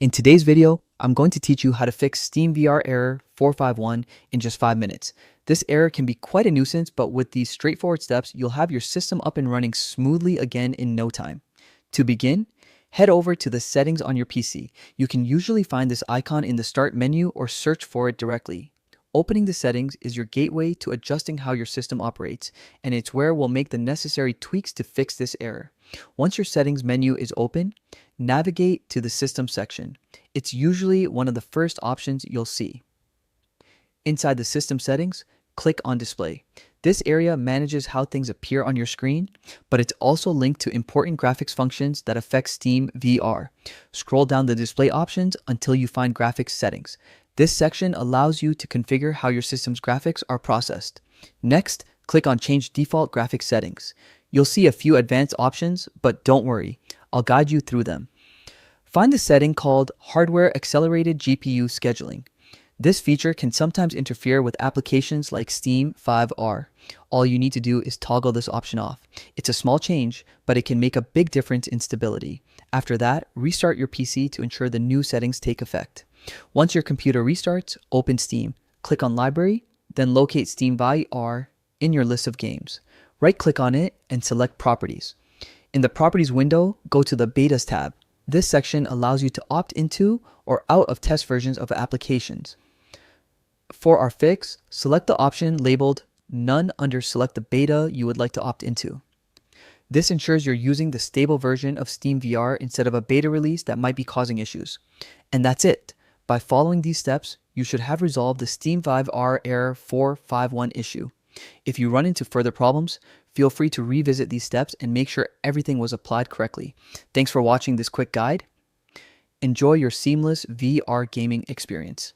In today's video, I'm going to teach you how to fix Steam VR error 451 in just 5 minutes. This error can be quite a nuisance, but with these straightforward steps, you'll have your system up and running smoothly again in no time. To begin, head over to the settings on your PC. You can usually find this icon in the start menu or search for it directly. Opening the settings is your gateway to adjusting how your system operates, and it's where we'll make the necessary tweaks to fix this error. Once your settings menu is open, navigate to the system section. It's usually one of the first options you'll see. Inside the system settings, click on display. This area manages how things appear on your screen, but it's also linked to important graphics functions that affect Steam VR. Scroll down the display options until you find graphics settings. This section allows you to configure how your system's graphics are processed. Next, click on Change Default Graphics Settings. You'll see a few advanced options, but don't worry, I'll guide you through them. Find the setting called Hardware Accelerated GPU Scheduling. This feature can sometimes interfere with applications like Steam Vive. All you need to do is toggle this option off. It's a small change, but it can make a big difference in stability. After that, restart your PC to ensure the new settings take effect. Once your computer restarts, open Steam. Click on Library, then locate Steam VR in your list of games. Right-click on it and select Properties. In the Properties window, go to the Betas tab. This section allows you to opt into or out of test versions of applications. For our fix, select the option labeled None under Select the beta you would like to opt into. This ensures you're using the stable version of Steam VR instead of a beta release that might be causing issues. And that's it. By following these steps, you should have resolved the Steam Vive error 451 issue. If you run into further problems, feel free to revisit these steps and make sure everything was applied correctly. Thanks for watching this quick guide. Enjoy your seamless VR gaming experience.